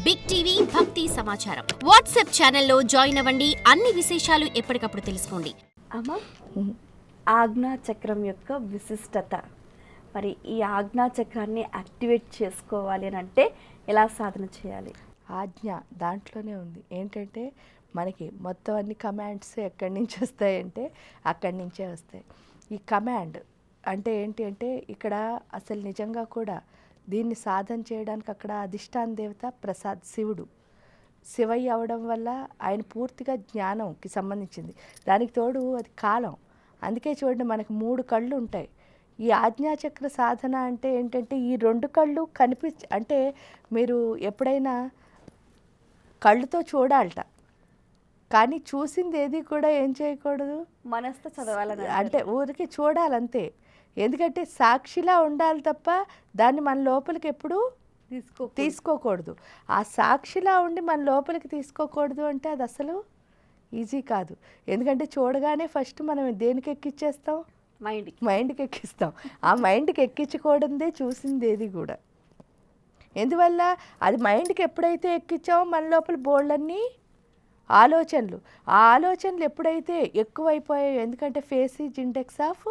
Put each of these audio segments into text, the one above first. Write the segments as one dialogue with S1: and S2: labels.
S1: Big TV భక్తి సమాచారం WhatsApp ఛానల్లో జాయిన్ అవ్వండి. అన్ని విశేషాలు ఎప్పటికప్పుడు తెలుసుకోండి.
S2: అమ్మ, ఆజ్ఞా చక్రం యొక్క విశిష్టత, మరి ఈ ఆజ్ఞా చక్రాన్ని యాక్టివేట్ చేసుకోవాలి అని అంటే ఎలా సాధన చేయాలి?
S3: ఆజ్ఞ దాంట్లోనే ఉంది. ఏంటంటే మనకి మొత్తం అన్ని కమాండ్స్ ఎక్కడి నుంచి వస్తాయంటే అక్కడి నుంచే వస్తాయి. ఈ కమాండ్ అంటే ఏంటి అంటే ఇక్కడ అసలు నిజంగా కూడా దీన్ని సాధన చేయడానికి అక్కడ అధిష్టాన దేవత ప్రసాద్ శివుడు, శివయ్య అవడం వల్ల ఆయన పూర్తిగా జ్ఞానంకి సంబంధించింది. దానికి తోడు అది కాలం. అందుకే చూడండి మనకి 3 కళ్ళు ఉంటాయి. ఈ ఆజ్ఞాచక్ర సాధన అంటే ఏంటంటే ఈ 2 కళ్ళు అంటే మీరు ఎప్పుడైనా కళ్ళుతో చూడాలట, కానీ చూసింది ఏది కూడా ఏం చేయకూడదు,
S2: మనసుతో చదవాలని
S3: అంటే ఊరికి చూడాలంతే. ఎందుకంటే సాక్షిలా ఉండాలి తప్ప దాన్ని మన లోపలికి ఎప్పుడు తీసుకోకూడదు. ఆ సాక్షిలా ఉండి మన లోపలికి తీసుకోకూడదు అంటే అది అసలు ఈజీ కాదు. ఎందుకంటే చూడగానే ఫస్ట్ మనం దేనికి ఎక్కిచ్చేస్తాం, మైండ్కి ఎక్కిస్తాం. ఆ మైండ్కి ఎక్కించుకోవడందే చూసింది ఏది కూడా. ఎందువల్ల అది మైండ్కి ఎప్పుడైతే ఎక్కించామో మన లోపల బోల్డన్ని ఆలోచనలు, ఆ ఆలోచనలు ఎప్పుడైతే ఎక్కువైపోయాయో, ఎందుకంటే face is index of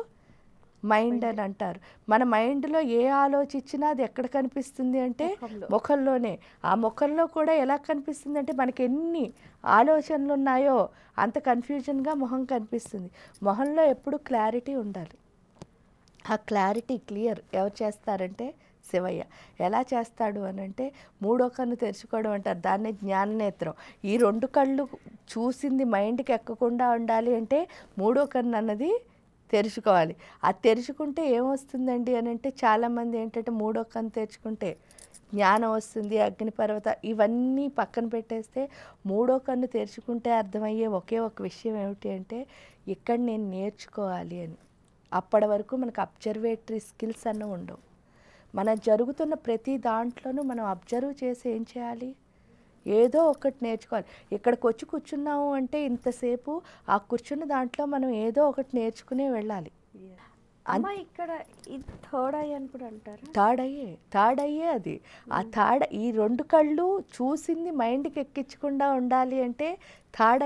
S3: mind అని అంటారు. మన మైండ్లో ఏ ఆలోచించినా అది ఎక్కడ కనిపిస్తుంది అంటే ముఖంలోనే. ఆ ముఖంలో కూడా ఎలా కనిపిస్తుంది అంటే మనకి ఎన్ని ఆలోచనలు ఉన్నాయో అంత కన్ఫ్యూజన్గా మొహం కనిపిస్తుంది. మొహంలో ఎప్పుడు క్లారిటీ ఉండాలి. ఆ క్లారిటీ క్లియర్ ఎవరు చేస్తారంటే శివయ్య. ఎలా చేస్తాడు అని అంటే 3వ కన్ను తెరుచుకోవడం అంటారు, దాన్నే జ్ఞాననేత్రం. ఈ 2 కళ్ళు చూసింది మైండ్కి ఎక్కకుండా ఉండాలి అంటే 3వ కన్ను అన్నది తెరుచుకోవాలి. అది తెరుచుకుంటే ఏమొస్తుందండి అని అంటే చాలామంది ఏంటంటే 3వ కన్ను తెరుచుకుంటే జ్ఞానం వస్తుంది, అగ్నిపర్వత ఇవన్నీ పక్కన పెట్టేస్తే 3వ కన్ను తెరుచుకుంటే అర్థమయ్యే ఒకే ఒక విషయం ఏమిటి అంటే ఇక్కడ నేను నేర్చుకోవాలి అని. అప్పటి వరకు మనకు అబ్జర్వేటరీ స్కిల్స్ అన్న ఉండవు. మన జరుగుతున్న ప్రతి దాంట్లోనూ మనం అబ్జర్వ్ చేసి ఏం చేయాలి, ఏదో ఒకటి నేర్చుకోవాలి. ఇక్కడికి వచ్చి కూర్చున్నాము అంటే ఇంతసేపు ఆ కూర్చున్న దాంట్లో మనం ఏదో ఒకటి నేర్చుకునే వెళ్ళాలి.
S2: ఇక్కడ థర్డ్ ఐ అని కూడా అంటారు.
S3: థర్డ్ అయ్యే అది. ఆ ఈ 2 కళ్ళు చూసింది మైండ్కి ఎక్కించకుండా ఉండాలి అంటే థర్డ్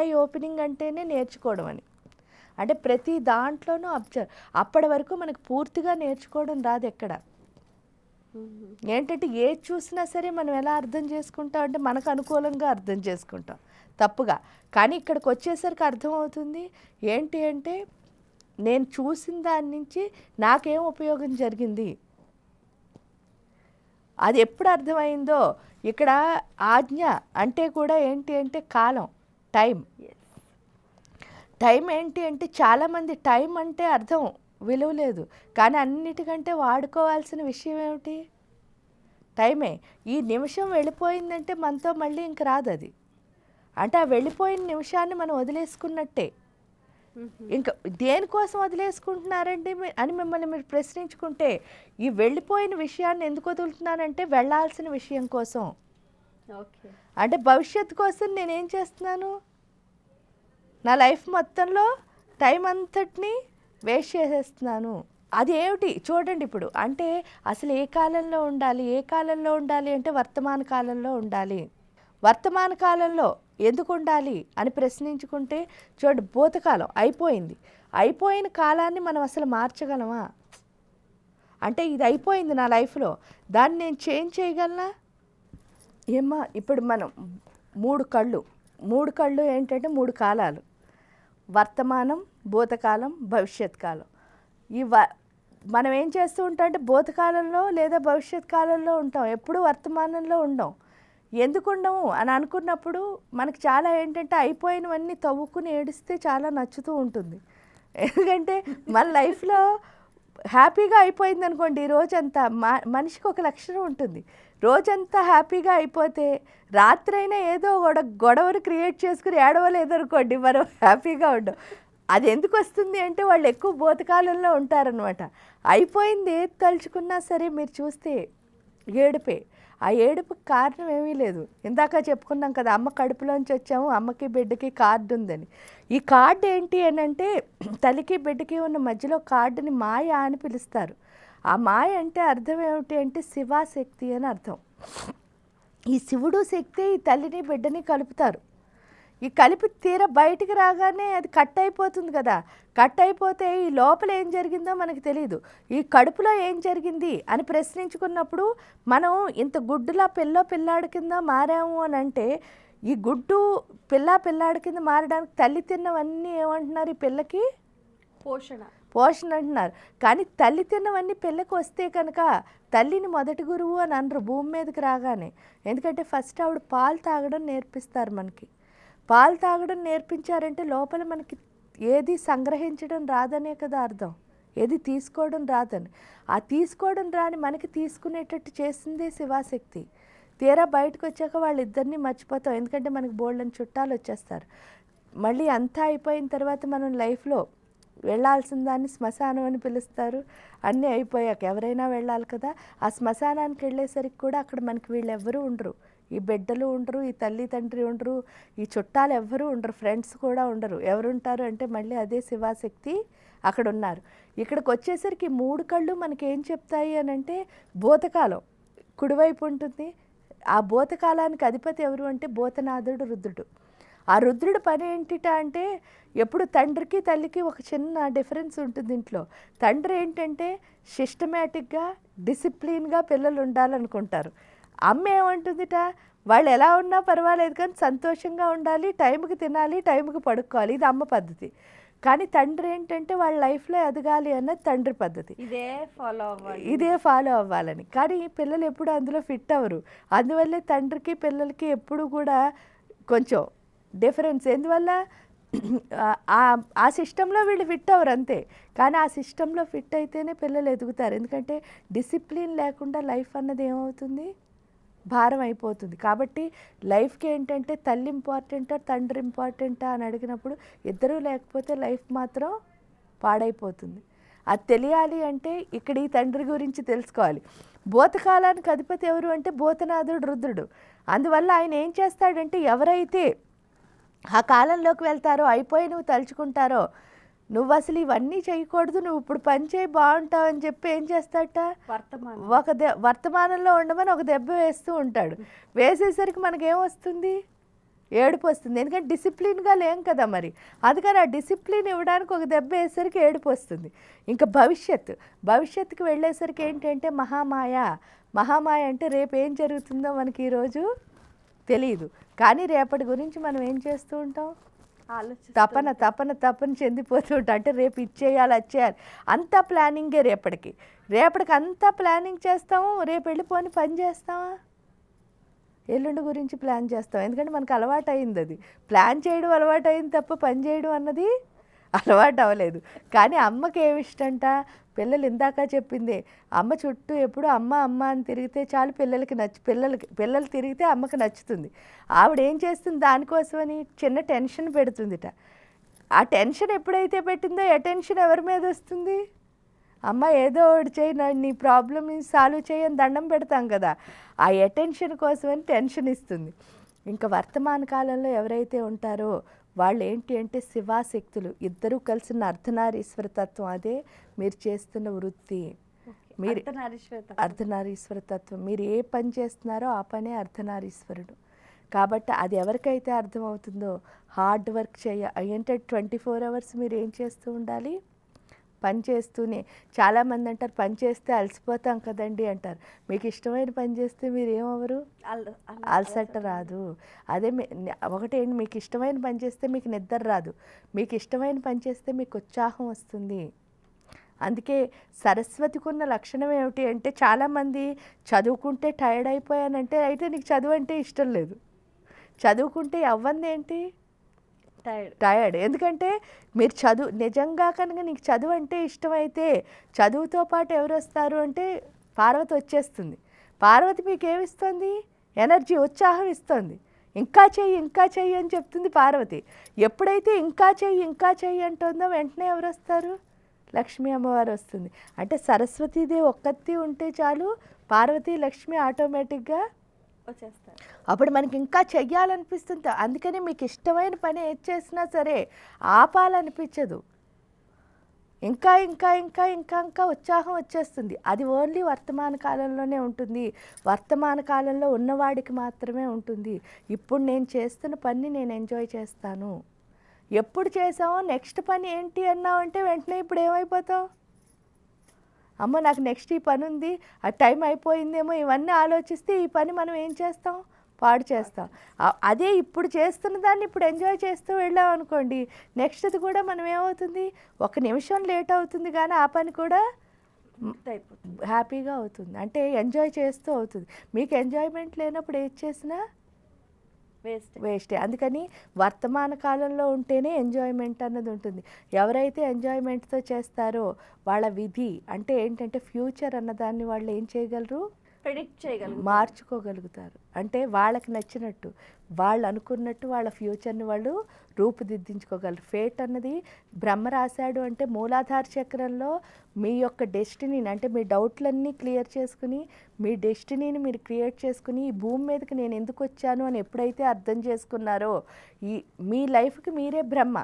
S3: ఐ ఓపెనింగ్ అంటేనే నేర్చుకోవడం అని. అంటే ప్రతి దాంట్లోనూ అప్పటి వరకు మనకు పూర్తిగా నేర్చుకోవడం రాదు ఎక్కడ. ఏంటంటే ఏది చూసినా సరే మనం ఎలా అర్థం చేసుకుంటాం అంటే మనకు అనుకూలంగా అర్థం చేసుకుంటాం తప్పుగా. కానీ ఇక్కడికి వచ్చేసరికి అర్థమవుతుంది ఏంటి అంటే నేను చూసిన దాని నుంచి నాకేం ఉపయోగం జరిగింది. అది ఎప్పుడు అర్థమైందో ఇక్కడ ఆజ్ఞ అంటే కూడా ఏంటి అంటే కాలం, టైం ఏంటి అంటే చాలామంది టైం అంటే అర్థం విలువ లేదు, కానీ అన్నిటికంటే వాడుకోవాల్సిన విషయం ఏమిటి, టైమే. ఈ నిమిషం వెళ్ళిపోయిందంటే మనతో మళ్ళీ ఇంక రాదు అది. అంటే ఆ వెళ్ళిపోయిన నిమిషాన్ని మనం వదిలేసుకున్నట్టే. ఇంకా దేనికోసం వదిలేసుకుంటున్నారండి అని మిమ్మల్ని మీరు ప్రశ్నించుకుంటే ఈ వెళ్ళిపోయిన విషయాన్ని ఎందుకు వదులుతున్నానంటే వెళ్ళాల్సిన విషయం కోసం. అంటే భవిష్యత్తు కోసం నేనేం చేస్తున్నాను, నా లైఫ్ మొత్తంలో టైం అంతటిని వేస్ట్ చేసేస్తున్నాను. అదేమిటి చూడండి ఇప్పుడు అంటే అసలు ఏ కాలంలో ఉండాలి అంటే వర్తమాన కాలంలో ఉండాలి. వర్తమాన కాలంలో ఎందుకు ఉండాలి అని ప్రశ్నించుకుంటే చూడండి, భూతకాలం అయిపోయిన కాలాన్ని మనం అసలు మార్చగలమా అంటే ఇది అయిపోయింది నా లైఫ్లో, దాన్ని నేను చేంజ్ చేయగలనా ఏమ్మా? ఇప్పుడు మనం 3 కళ్ళు ఏంటంటే 3 కాలాలు, వర్తమానం, భూతకాలం, భవిష్యత్ కాలం. మనం ఏం చేస్తూ ఉంటాం అంటే భూతకాలంలో లేదా భవిష్యత్ కాలంలో ఉంటాం, ఎప్పుడు వర్తమానంలో ఉండం. ఎందుకు ఉండము అని అనుకున్నప్పుడు మనకు చాలా ఏంటంటే అయిపోయినవన్నీ తవ్వుకుని ఏడిస్తే చాలా నచ్చుతూ ఉంటుంది. ఎందుకంటే మన లైఫ్లో హ్యాపీగా అయిపోయింది అనుకోండి, రోజంతా మనిషికి ఒక లక్షణం ఉంటుంది. రోజంతా హ్యాపీగా అయిపోతే రాత్రైనా ఏదో గొడవను క్రియేట్ చేసుకుని ఏడవలేదనుకోండి మనం హ్యాపీగా ఉండం. అది ఎందుకు వస్తుంది అంటే వాళ్ళు ఎక్కువ భూతకాలంలో ఉంటారనమాట. అయిపోయింది ఏది తలుచుకున్నా సరే మీరు చూస్తే ఏడుపే. ఆ ఏడుపుకి కారణం ఏమీ లేదు. ఇందాక చెప్పుకున్నాం కదా, అమ్మ కడుపులోంచి వచ్చాము, అమ్మకి బిడ్డకి కార్డు ఉందని. ఈ కార్డు ఏంటి అని అంటే తల్లికి బిడ్డకి ఉన్న మధ్యలో కార్డుని మాయ అని పిలుస్తారు. ఆ మాయ అంటే అర్థం ఏమిటి అంటే శివాశక్తి అని అర్థం. ఈ శివుడు శక్తి ఈ తల్లిని బిడ్డని కలుపుతారు. ఈ కలిపి తీర బయటికి రాగానే అది కట్ అయిపోతుంది కదా. కట్ అయిపోతే ఈ లోపల ఏం జరిగిందో మనకు తెలియదు. ఈ కడుపులో ఏం జరిగింది అని ప్రశ్నించుకున్నప్పుడు మనం ఇంత గుడ్డులా పిల్లాడి కింద మారాము అని అంటే, ఈ గుడ్డు పిల్లాడి కింద మారడానికి తల్లి తిన్నవన్నీ ఏమంటున్నారు ఈ పిల్లకి? పోషణ అంటున్నారు. కానీ తల్లి తిన్నవన్నీ పిల్లకి వస్తే కనుక తల్లిని మొదటి గురువు అని అనరు భూమి మీదకి రాగానే. ఎందుకంటే ఫస్ట్ ఆవిడ పాలు తాగడం నేర్పిస్తారు మనకి. పాలు తాగడం నేర్పించారంటే లోపల మనకి ఏది సంగ్రహించడం రాదనే కదా అర్థం, ఏది తీసుకోవడం రాదని. ఆ తీసుకోవడం రాని మనకి తీసుకునేటట్టు చేసిందే శివాశక్తి. తీరా బయటకు వచ్చాక వాళ్ళిద్దరినీ మర్చిపోతాం. ఎందుకంటే మనకి బోల్డని చుట్టాలు వచ్చేస్తారు. మళ్ళీ అంతా అయిపోయిన తర్వాత మనం లైఫ్లో వెళ్ళాల్సిన దాన్ని శ్మశానం అని పిలుస్తారు. అన్నీ అయిపోయాక ఎవరైనా వెళ్ళాలి కదా. ఆ శ్మశానానికి వెళ్ళేసరికి కూడా అక్కడ మనకి వీళ్ళు ఎవ్వరూ ఉండరు. ఈ బిడ్డలు ఉండరు, ఈ తల్లి తండ్రి ఉండరు, ఈ చుట్టాలు ఎవ్వరూ ఉండరు, ఫ్రెండ్స్ కూడా ఉండరు. ఎవరుంటారు అంటే మళ్ళీ అదే శివాశక్తి అక్కడ ఉన్నారు. ఇక్కడికి వచ్చేసరికి 3 కళ్ళు మనకి ఏం చెప్తాయి అని అంటే, భూతకాలం కుడివైపు ఉంటుంది. ఆ భూతకాలానికి అధిపతి ఎవరు అంటే భూతనాథుడు రుద్రుడు. ఆ రుద్రుడు పని ఏంటిట అంటే, ఎప్పుడు తండ్రికి తల్లికి ఒక చిన్న డిఫరెన్స్ ఉంటుంది ఇంట్లో. తండ్రి ఏంటంటే సిస్టమేటిక్గా డిసిప్లిన్గా పిల్లలు ఉండాలనుకుంటారు. అమ్మ ఏమంటుందిట, వాళ్ళు ఎలా ఉన్నా పర్వాలేదు కానీ సంతోషంగా ఉండాలి, టైంకి తినాలి, టైంకి పడుకోవాలి. ఇది అమ్మ పద్ధతి. కానీ తండ్రి ఏంటంటే వాళ్ళ లైఫ్లో ఎదగాలి అన్నది తండ్రి పద్ధతి. ఇదే ఫాలో అవ్వాలని. కానీ పిల్లలు ఎప్పుడు అందులో ఫిట్ అవ్వరు. అందువల్లే తండ్రికి పిల్లలకి ఎప్పుడు కూడా కొంచెం డిఫరెన్స్. ఎందువల్ల ఆ సిస్టంలో వీళ్ళు ఫిట్ అవ్వరు అంతే. కానీ ఆ సిస్టంలో ఫిట్ అయితేనే పిల్లలు ఎదుగుతారు. ఎందుకంటే డిసిప్లిన్ లేకుండా లైఫ్ అన్నది ఏమవుతుంది, భారం అయిపోతుంది. కాబట్టి లైఫ్కి ఏంటంటే తల్లి ఇంపార్టెంటా తండ్రి ఇంపార్టెంటా అని అడిగినప్పుడు ఇద్దరూ లేకపోతే లైఫ్ మాత్రం పాడైపోతుంది. అది తెలియాలి అంటే ఇక్కడ ఈ తండ్రి గురించి తెలుసుకోవాలి. భూతకాలానికి అధిపతి ఎవరు అంటే భూతనాథుడు రుద్రుడు. అందువల్ల ఆయన ఏం చేస్తాడంటే, ఎవరైతే ఆ కాలంలోకి వెళ్తారో, అయిపోయి నువ్వు తలుచుకుంటారో, నువ్వు అసలు ఇవన్నీ చేయకూడదు, నువ్వు ఇప్పుడు పని చేయి బాగుంటావు అని చెప్పి ఏం చేస్తాడట, వర్తమానంలో ఉండమని ఒక దెబ్బ వేస్తూ ఉంటాడు. వేసేసరికి మనకేమొస్తుంది, ఏడుపు వస్తుంది. ఎందుకంటే డిసిప్లిన్గా లేం కదా మరి. అందుకని ఆ డిసిప్లిన్ ఇవ్వడానికి ఒక దెబ్బ వేసేసరికి ఏడుపు వస్తుంది. ఇంకా భవిష్యత్తుకి వెళ్ళేసరికి ఏంటంటే మహామాయ అంటే రేపు ఏం జరుగుతుందో మనకి ఈరోజు తెలియదు. కానీ రేపటి గురించి మనం ఏం చేస్తూ ఉంటాం, తపన చెందిపోతూ ఉంటాం. అంటే రేపు ఇచ్చేయాలి, అది చేయాలి, అంతా ప్లానింగే. రేపటికి అంతా ప్లానింగ్ చేస్తాము. రేపు వెళ్ళిపోని పని చేస్తామా, ఎల్లుండి గురించి ప్లాన్ చేస్తాం. ఎందుకంటే మనకు అలవాటు అయింది, అది ప్లాన్ చేయడం అలవాటు అయింది తప్ప పని చేయడం అన్నది అలవాటు అవ్వలేదు. కానీ అమ్మకి ఏమి ఇష్టంట, పిల్లలు ఇందాక చెప్పింది, అమ్మ చుట్టూ ఎప్పుడు అమ్మ అని తిరిగితే చాలు పిల్లలు తిరిగితే అమ్మకి నచ్చుతుంది. ఆవిడ ఏం చేస్తుంది, దానికోసమని చిన్న టెన్షన్ పెడుతుందిట. ఆ టెన్షన్ ఎప్పుడైతే పెట్టిందో అటెన్షన్ ఎవరి మీద వస్తుంది, అమ్మ ఏదో ఒకటి చేయి, నీ ప్రాబ్లమ్ని సాల్వ్ చేయని దండం పెడతాం కదా, ఆ అటెన్షన్ కోసమని టెన్షన్ ఇస్తుంది. ఇంకా వర్తమాన కాలంలో ఎవరైతే ఉంటారో వాళ్ళు ఏంటి అంటే శివాశక్తులు ఇద్దరూ కలిసిన అర్ధనారీశ్వర తత్వం. అదే మీరు చేస్తున్న వృత్తి, మీరు అర్ధనారీశ్వర తత్వం. మీరు ఏ పని చేస్తున్నారో ఆ పనే అర్ధనారీశ్వరుడు. కాబట్టి అది ఎవరికైతే అర్థమవుతుందో హార్డ్ వర్క్ ఏంటంటే 24 hours మీరు ఏం చేస్తూ ఉండాలి, పని చేస్తూనే. చాలామంది అంటారు పని చేస్తే అలసిపోతాం కదండి అంటారు. మీకు ఇష్టమైన పని చేస్తే మీరు ఏమవరు, అలసట రాదు. అదే ఒకటేంటి, మీకు ఇష్టమైన పని చేస్తే మీకు నిద్ర రాదు, మీకు ఇష్టమైన పని చేస్తే మీకు ఉత్సాహం వస్తుంది. అందుకే సరస్వతికి ఉన్న లక్షణం ఏమిటి అంటే, చాలామంది చదువుకుంటే టైర్డ్ అయిపోయానంటే, అయితే నీకు చదువు అంటే ఇష్టం లేదు. చదువుకుంటే అవ్వంది ఏంటి, టైర్డ్. ఎందుకంటే మీరు నిజంగా కనుక నీకు చదువు అంటే ఇష్టమైతే చదువుతో పాటు ఎవరు వస్తారు అంటే పార్వతి వచ్చేస్తుంది. పార్వతి మీకు ఏమిస్తుంది, ఎనర్జీ, ఉత్సాహం ఇస్తుంది. ఇంకా చెయ్యి అని చెప్తుంది పార్వతి. ఎప్పుడైతే ఇంకా చెయ్యి అంటుందో వెంటనే ఎవరు వస్తారు, లక్ష్మీ అమ్మవారు వస్తుంది. అంటే సరస్వతీదేవి ఒక్కతి ఉంటే చాలు, పార్వతి లక్ష్మి ఆటోమేటిక్గా వచ్చేస్తారు. అప్పుడు మనకి ఇంకా చెయ్యాలనిపిస్తుంది. అందుకని మీకు ఇష్టమైన పని ఏది చేసినా సరే ఆపాలనిపించదు. ఇంకా ఇంకా ఇంకా ఇంకా ఇంకా ఉత్సాహం వచ్చేస్తుంది. అది ఓన్లీ వర్తమాన కాలంలోనే ఉంటుంది, వర్తమాన కాలంలో ఉన్నవాడికి మాత్రమే ఉంటుంది. ఇప్పుడు నేను చేస్తున్న పని నేను ఎంజాయ్ చేస్తాను. ఎప్పుడు చేసామో నెక్స్ట్ పని ఏంటి అన్నావంటే వెంటనే ఇప్పుడు ఏమైపోతావు? అమ్మో నాకు నెక్స్ట్ ఈ పని ఉంది, ఆ టైం అయిపోయిందేమో, ఇవన్నీ ఆలోచిస్తే ఈ పని మనం ఏం చేస్తాం? పాడు చేస్తాం. అదే ఇప్పుడు చేస్తున్న దాన్ని ఇప్పుడు ఎంజాయ్ చేస్తూ వెళ్ళాం అనుకోండి, నెక్స్ట్ది కూడా మనం ఏమవుతుంది, 1 నిమిషం లేట్ అవుతుంది కానీ ఆ పని కూడా హ్యాపీగా అవుతుంది. అంటే ఎంజాయ్ చేస్తూ అవుతుంది. మీకు ఎంజాయ్మెంట్ లేనప్పుడు ఏది చేసినా వేస్టే. అందుకని వర్తమాన కాలంలో ఉంటేనే ఎంజాయ్మెంట్ అన్నది ఉంటుంది. ఎవరైతే ఎంజాయ్మెంట్తో చేస్తారో వాళ్ళ విధి అంటే ఏంటంటే ఫ్యూచర్ అన్నదాన్ని వాళ్ళు ఏం చేయగలరు?
S2: ప్రెడిక్ట్ చేయగలరు,
S3: మార్చుకోగలుగుతారు. అంటే వాళ్ళకి నచ్చినట్టు, వాళ్ళు అనుకున్నట్టు వాళ్ళ ఫ్యూచర్ని వాళ్ళు రూపుదిద్దించుకోగలరు. ఫేట్ అన్నది బ్రహ్మ రాశాడు అంటే మూలాధార చక్రంలో మీ యొక్క డెస్టినీని, అంటే మీ డౌట్లన్నీ క్లియర్ చేసుకుని మీ డెస్టినీని మీరు క్రియేట్ చేసుకుని ఈ భూమి మీదకి నేను ఎందుకు వచ్చాను అని ఎప్పుడైతే అర్థం చేసుకున్నారో మీ లైఫ్కి మీరే బ్రహ్మ.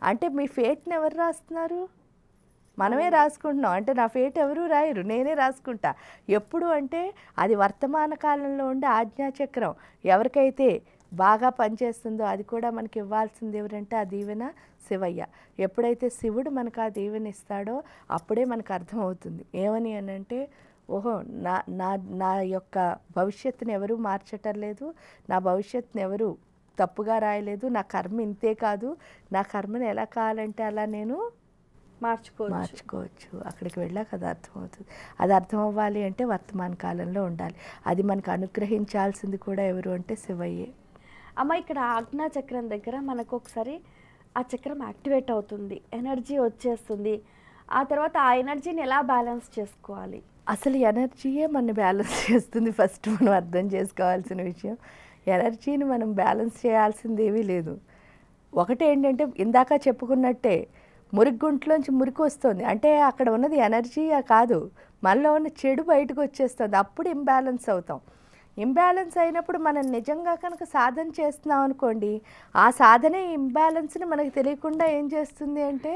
S3: అంటే మీ ఫేట్ని ఎవరు రాస్తున్నారు? మనమే రాసుకుంటున్నాం. అంటే నా ఫేట్ ఎవరు రాయరు, నేనే రాసుకుంటా. ఎప్పుడు అంటే అది వర్తమాన కాలంలో ఉండే ఆజ్ఞాచక్రం ఎవరికైతే బాగా పనిచేస్తుందో అది కూడా మనకి ఇవ్వాల్సింది ఎవరంటే ఆ దీవెన శివయ్య. ఎప్పుడైతే శివుడు మనకు ఆ దీవెన ఇస్తాడో అప్పుడే మనకు అర్థమవుతుంది. ఏమని అని అంటే ఓహో నా నా నా యొక్క భవిష్యత్తుని ఎవరూ మార్చటం లేదు, నా భవిష్యత్తుని ఎవరు తప్పుగా రాయలేదు, నా కర్మ ఇంతే కాదు, నా కర్మని ఎలా కావాలంటే అలా నేను మార్చుకోవచ్చు. అక్కడికి వెళ్ళాక అది అర్థమవుతుంది. అది అర్థం అవ్వాలి అంటే వర్తమాన కాలంలో ఉండాలి. అది మనకు అనుగ్రహించాల్సింది కూడా ఎవరు అంటే శివయ్యే.
S2: అమ్మ ఇక్కడ ఆజ్ఞా చక్రం దగ్గర మనకు ఒకసారి ఆ చక్రం యాక్టివేట్ అవుతుంది, ఎనర్జీ వచ్చేస్తుంది. ఆ తర్వాత ఆ ఎనర్జీని ఎలా బ్యాలెన్స్ చేసుకోవాలి?
S3: అసలు ఎనర్జీయే మన బ్యాలెన్స్ చేస్తుంది. ఫస్ట్ మనం అర్థం చేసుకోవాల్సిన విషయం, ఎనర్జీని మనం బ్యాలెన్స్ చేయాల్సింది ఏమీ లేదు. ఒకటి ఏంటంటే ఇందాక చెప్పుకున్నట్టే మురిగుంట్లోంచి మురికి వస్తుంది అంటే అక్కడ ఉన్నది ఎనర్జీ కాదు, మనలో ఉన్న చెడు బయటకు వచ్చేస్తుంది. అప్పుడు ఇంబ్యాలెన్స్ అవుతాం. ఇంబ్యాలెన్స్ అయినప్పుడు మనం నిజంగా కనుక సాధన చేస్తున్నాం అనుకోండి, ఆ సాధనే ఇంబ్యాలెన్స్ని మనకు తెలియకుండా ఏం చేస్తుంది అంటే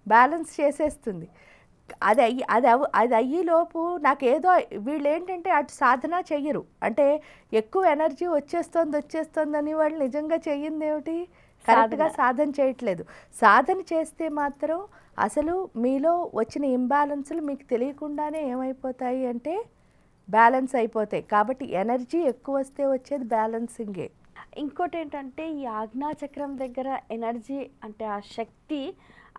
S3: బ్యాలెన్స్ చేసేస్తుంది. అది అయ్యేలోపు నాకేదో వీళ్ళు ఏంటంటే అటు సాధన చెయ్యరు, అంటే ఎక్కువ ఎనర్జీ వచ్చేస్తోందని వాళ్ళు నిజంగా చెయ్యింది ఏమిటి? కరెక్ట్గా సాధన చేయట్లేదు. సాధన చేస్తే మాత్రం అసలు మీలో వచ్చిన ఇంబ్యాలెన్స్లు మీకు తెలియకుండానే ఏమైపోతాయి అంటే బ్యాలెన్స్ అయిపోతాయి. కాబట్టి ఎనర్జీ ఎక్కువ వస్తే వచ్చేది బ్యాలెన్సింగే.
S2: ఇంకోటి ఏంటంటే ఈ ఆజ్ఞాచక్రం దగ్గర ఎనర్జీ అంటే ఆ శక్తి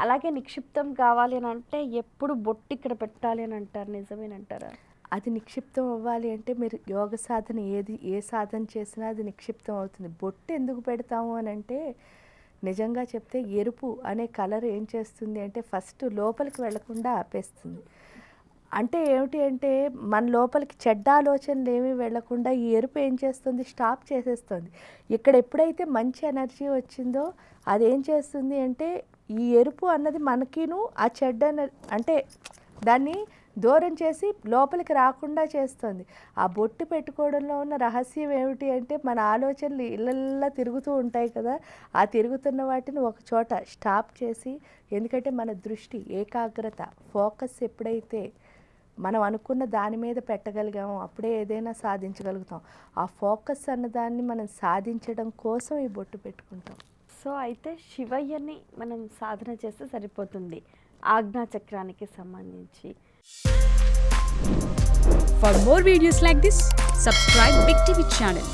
S2: అలాగే నిక్షిప్తం కావాలి అని అంటే ఎప్పుడు బొట్టు ఇక్కడ పెట్టాలి అని అంటారు, నిజమేనంటారా?
S3: అది నిక్షిప్తం అవ్వాలి అంటే మీరు యోగ సాధన ఏ సాధన చేసినా అది నిక్షిప్తం అవుతుంది. బొట్టు ఎందుకు పెడతాము అని అంటే నిజంగా చెప్తే ఎరుపు అనే కలర్ ఏం చేస్తుంది అంటే ఫస్ట్ లోపలికి వెళ్లకుండా ఆపేస్తుంది. అంటే ఏమిటి అంటే మన లోపలికి చెడ్డ ఆలోచనలు ఏమీ వెళ్లకుండా ఈ ఎరుపు ఏం చేస్తుంది? స్టాప్ చేసేస్తుంది. ఇక్కడ ఎప్పుడైతే మంచి ఎనర్జీ వచ్చిందో అదేం చేస్తుంది అంటే ఈ ఎరుపు అన్నది మనకిను ఆ చెడ్డ అంటే దాన్ని దూరం చేసి లోపలికి రాకుండా చేస్తుంది. ఆ బొట్టు పెట్టుకోవడంలో ఉన్న రహస్యం ఏమిటి అంటే మన ఆలోచనలు ఇళ్ళల్లా తిరుగుతూ ఉంటాయి కదా, ఆ తిరుగుతున్న వాటిని ఒక చోట స్టాప్ చేసి, ఎందుకంటే మన దృష్టి ఏకాగ్రత ఫోకస్ ఎప్పుడైతే మనం అనుకున్న దాని మీద పెట్టగలిగామో అప్పుడే ఏదైనా సాధించగలుగుతాం. ఆ ఫోకస్ అన్నదాన్ని మనం సాధించడం కోసం ఈ బొట్టు పెట్టుకుంటాం.
S2: సో అయితే శివయ్యని మనం సాధన చేస్తే సరిపోతుంది ఆజ్ఞాచక్రానికి సంబంధించి.
S4: For more videos like this, subscribe Big TV channel.